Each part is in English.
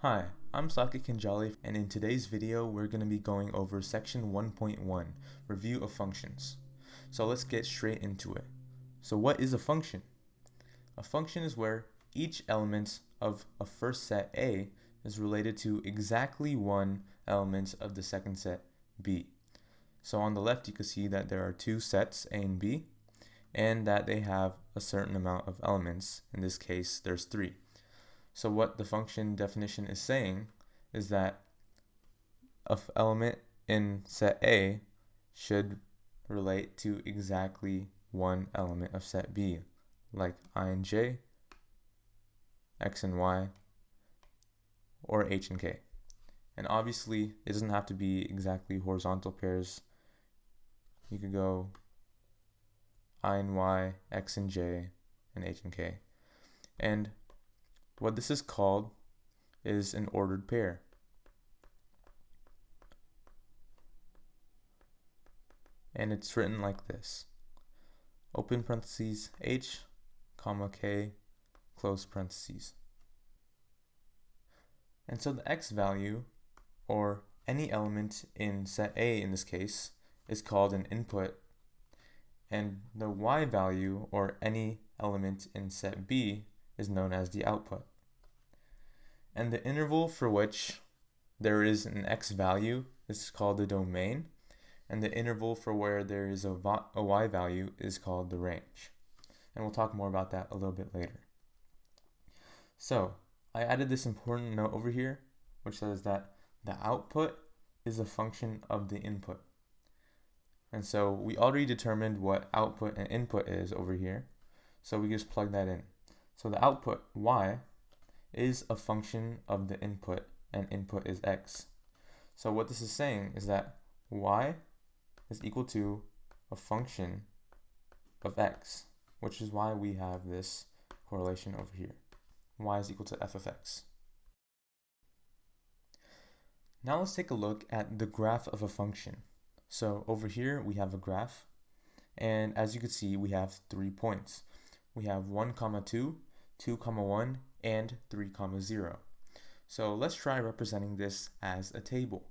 Hi, I'm Saket Kenjale, and in today's video we're going to be going over section 1.1, review of functions. So let's get straight into it. So what is a function? A function is where each element of a first set A is related to exactly one element of the second set B. So on the left you can see that there are two sets A and B, and that they have a certain amount of elements. In this case there's 3. So what the function definition is saying is that an element in set A should relate to exactly one element of set B, like I and j, x and y, or h and k. And obviously it doesn't have to be exactly horizontal pairs. You could go I and y, x and j, and h and k. And what this is called is an ordered pair. And it's written like this: open parentheses h, comma k, close parentheses. And so the x value, or any element in set A in this case, is called an input, and the y value, or any element in set B, is known as the output. And the interval for which there is an x value is called the domain, and the interval for where there is a y value is called the range. And we'll talk more about that a little bit later. So I added this important note over here, which says that the output is a function of the input. And so we already determined what output and input is over here, so we just plug that in. So the output, y, is a function of the input, and input is x. So what this is saying is that y is equal to a function of x, which is why we have this correlation over here. Y is equal to f of x. Now let's take a look at the graph of a function. So over here we have a graph, and as you can see we have 3 points. We have 1, 2, 2, 1, and 3, 0. So let's try representing this as a table.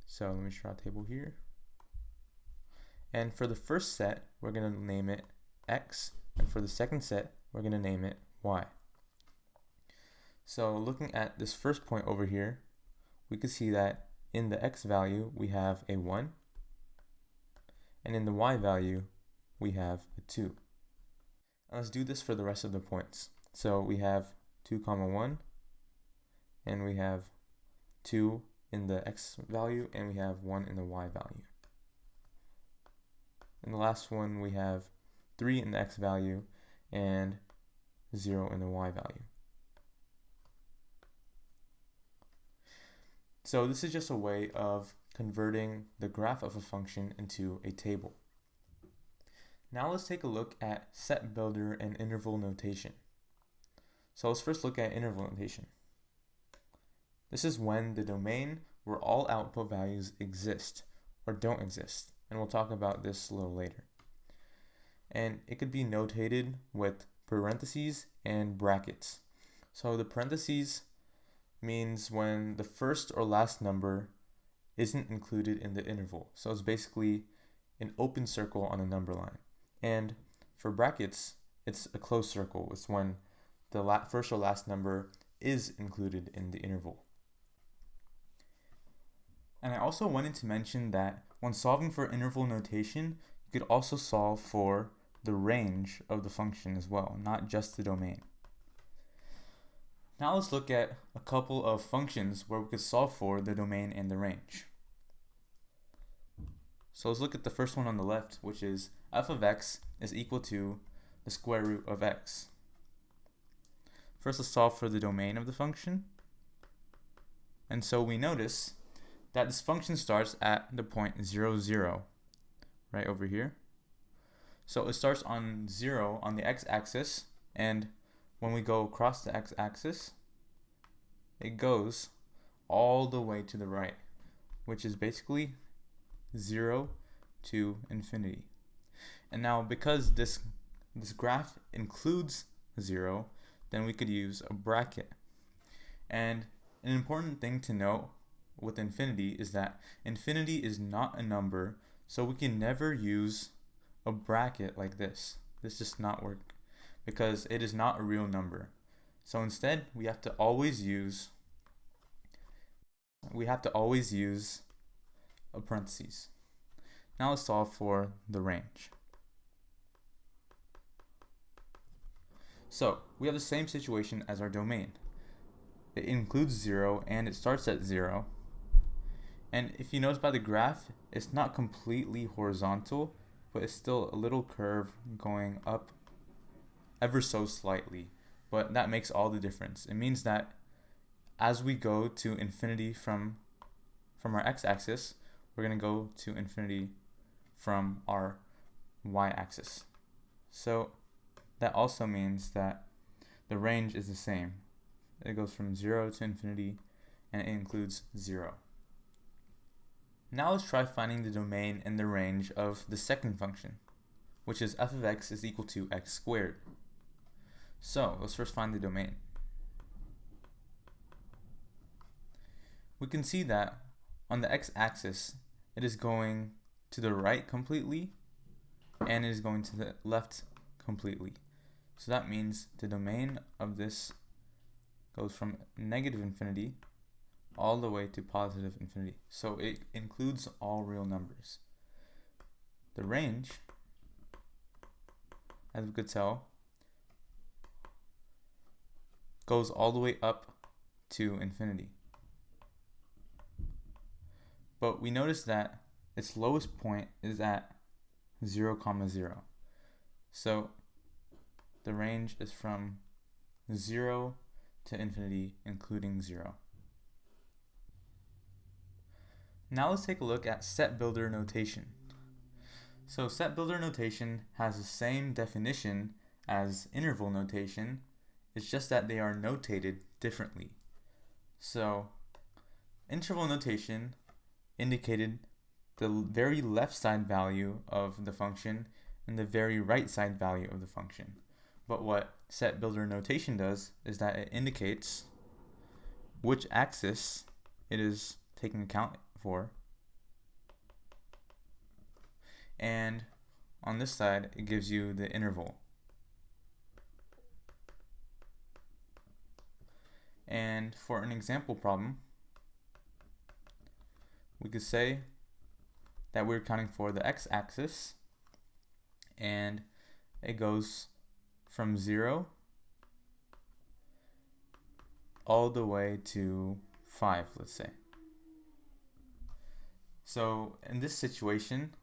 So let me draw a table here. And for the first set, we're going to name it x, and for the second set, we're going to name it y. So looking at this first point over here, we can see that in the x value, we have a 1, and in the y value, we have a 2. Now let's do this for the rest of the points. So we have 2, 1, and we have 2 in the x value, and we have 1 in the y value. In the last one, we have 3 in the x value and 0 in the y value. So this is just a way of converting the graph of a function into a table. Now let's take a look at set builder and interval notation. So let's first look at interval notation. This is when the domain where all output values exist or don't exist, and we'll talk about this a little later. And it could be notated with parentheses and brackets. So the parentheses means when the first or last number isn't included in the interval. So it's basically an open circle on a number line. And for brackets, it's a closed circle. It's when the first or last number is included in the interval. And I also wanted to mention that when solving for interval notation, you could also solve for the range of the function as well, not just the domain. Now let's look at a couple of functions where we could solve for the domain and the range. So let's look at the first one on the left, which is f of x is equal to the square root of x. First, let's solve for the domain of the function. And so we notice that this function starts at the point 0, 0, right over here. So it starts on 0 on the x-axis, and when we go across the x-axis, it goes all the way to the right, which is basically 0 to infinity. And now because this graph includes 0, then we could use a bracket. And an important thing to note with infinity is that infinity is not a number, so we can never use a bracket like this. This does not work because it is not a real number. So instead, we have to always use a parentheses. Now let's solve for the range. So we have the same situation as our domain. It includes 0 and it starts at 0. And if you notice by the graph, it's not completely horizontal, but it's still a little curve going up ever so slightly. But that makes all the difference. It means that as we go to infinity from our x-axis, we're going to go to infinity from our y-axis. So that also means that the range is the same. It goes from 0 to infinity, and it includes 0. Now let's try finding the domain and the range of the second function, which is f of x is equal to x squared. So let's first find the domain. We can see that on the x-axis, it is going to the right completely, and it is going to the left completely. So that means the domain of this goes from negative infinity all the way to positive infinity. So it includes all real numbers. The range, as we could tell, goes all the way up to infinity. But we notice that its lowest point is at 0, 0. So the range is from 0 to infinity, including 0. Now let's take a look at set builder notation. So set builder notation has the same definition as interval notation. It's just that they are notated differently. So interval notation indicated the very left side value of the function and the very right side value of the function. But what set builder notation does is that it indicates which axis it is taking account for, and on this side it gives you the interval. And for an example problem, we could say that we're counting for the x-axis, and it goes from 0 all the way to 5, let's say. So in this situation,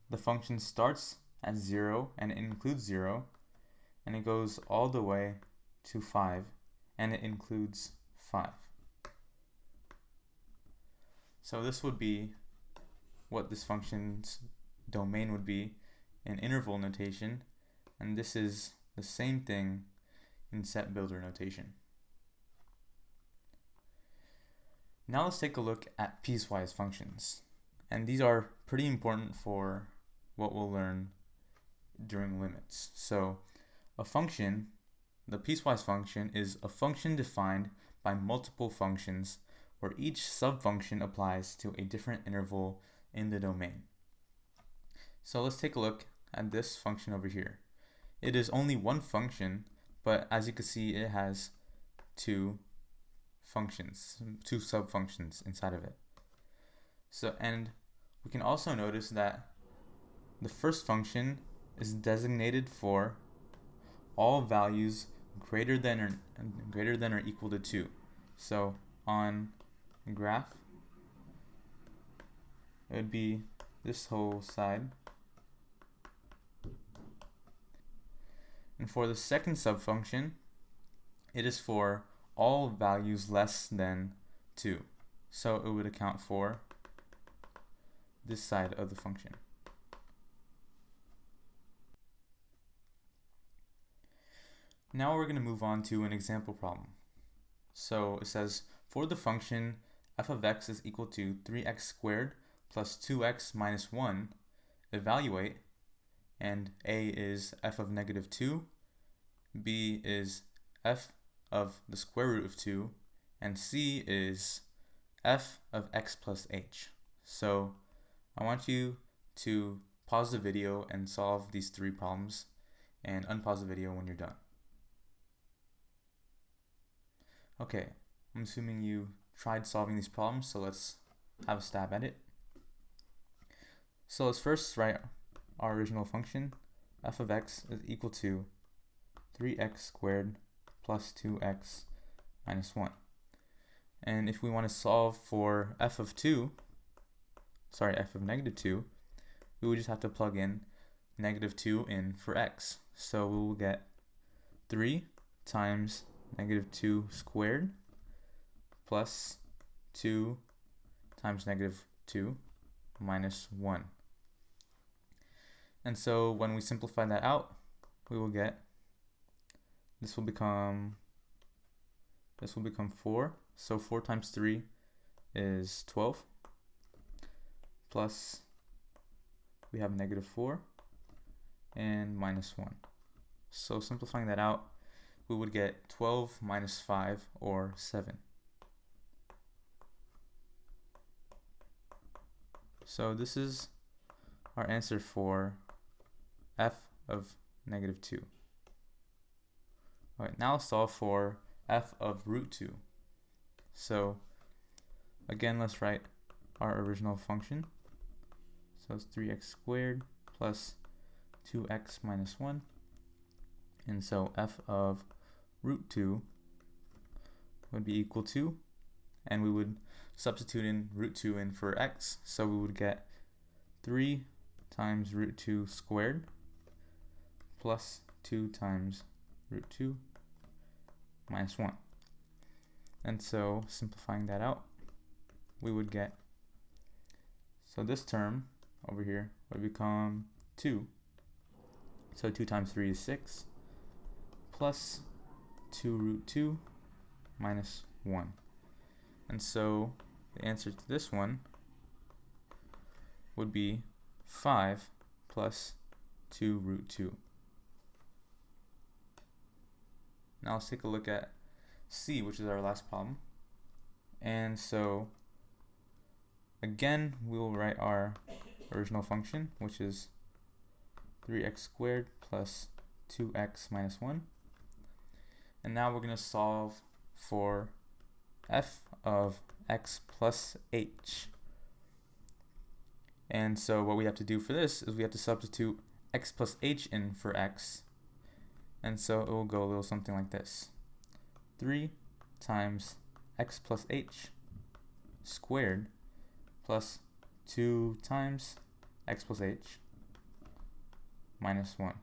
the function starts at 0 and it includes 0, and it goes all the way to 5 and it includes 5. So this would be what this function's domain would be in interval notation, and this is the same thing in set builder notation. Now let's take a look at piecewise functions, and these are pretty important for what we'll learn during limits. So a function, the piecewise function, is a function defined by multiple functions where each subfunction applies to a different interval in the domain. So let's take a look at this function over here. It is only one function, but as you can see, it has two subfunctions inside of it. So, and we can also notice that the first function is designated for all values greater than or equal to 2. So on graph, it would be this whole side. And for the second subfunction, it is for all values less than 2. So it would account for this side of the function. Now we're going to move on to an example problem. So it says, for the function f of x is equal to 3x squared plus 2x minus 1, evaluate, and a is f of negative 2, b is f of the square root of 2, and C is f of x plus h. So I want you to pause the video and solve these three problems and unpause the video when you're done. Okay, I'm assuming you tried solving these problems, so let's have a stab at it. So let's first write our original function. F of x is equal to 3x squared plus 2x minus 1. And if we want to solve for f of negative 2, we would just have to plug in negative 2 in for x. So we will get 3 times negative 2 squared plus 2 times negative 2 minus 1. And so when we simplify that out, we will get, this will become 4. So 4 times 3 is 12, plus we have negative 4 and minus 1. So simplifying that out, we would get 12 minus 5, or 7. So this is our answer for f of negative 2. Alright, now solve for f of root 2. So again, let's write our original function. So it's 3x squared plus 2x minus 1. And so f of root 2 would be equal to, and we would substitute in root 2 in for x. So we would get 3 times root 2 squared plus 2 times root 2 minus 1. And so simplifying that out, we would get, so this term over here would become 2. So 2 times 3 is 6, plus 2 root 2 minus 1. And so the answer to this one would be 5 plus 2 root 2. Now let's take a look at C, which is our last problem. And so again, we will write our original function, which is 3x squared plus 2x minus 1. And now we're going to solve for f of x plus h. And so what we have to do for this is we have to substitute x plus h in for x. And so it will go a little something like this. 3 times x plus h squared plus 2 times x plus h minus 1.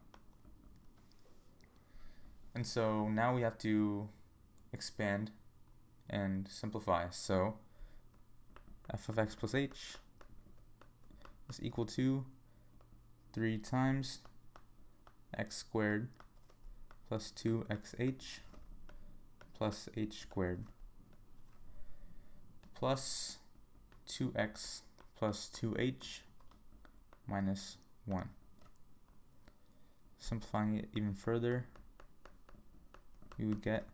And so now we have to expand and simplify. So f of x plus h is equal to 3 times x squared plus 2xh plus h squared plus 2x plus 2h minus 1. Simplifying it even further, we would get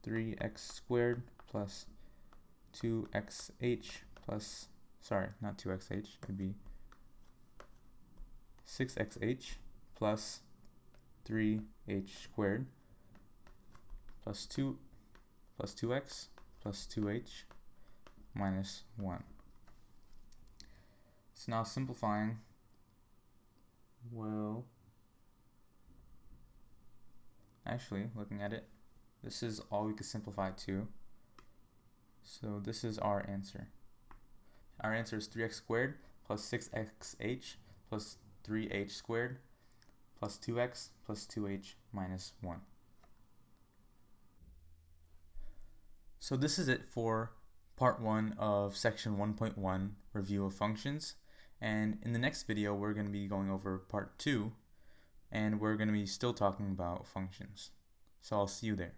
3x squared plus 2xh plus, sorry, not 2xh, it would be 6xh plus 3h squared plus 2 plus 2x plus 2h minus 1. So now simplifying, well, actually looking at it, this is all we could simplify to. So this is our answer. Our answer is 3x squared plus 6xh plus 3h squared plus 2x plus 2h minus 1. So this is it for part 1 of section 1.1, review of functions. And in the next video, we're going to be going over part 2, and we're going to be still talking about functions. So I'll see you there.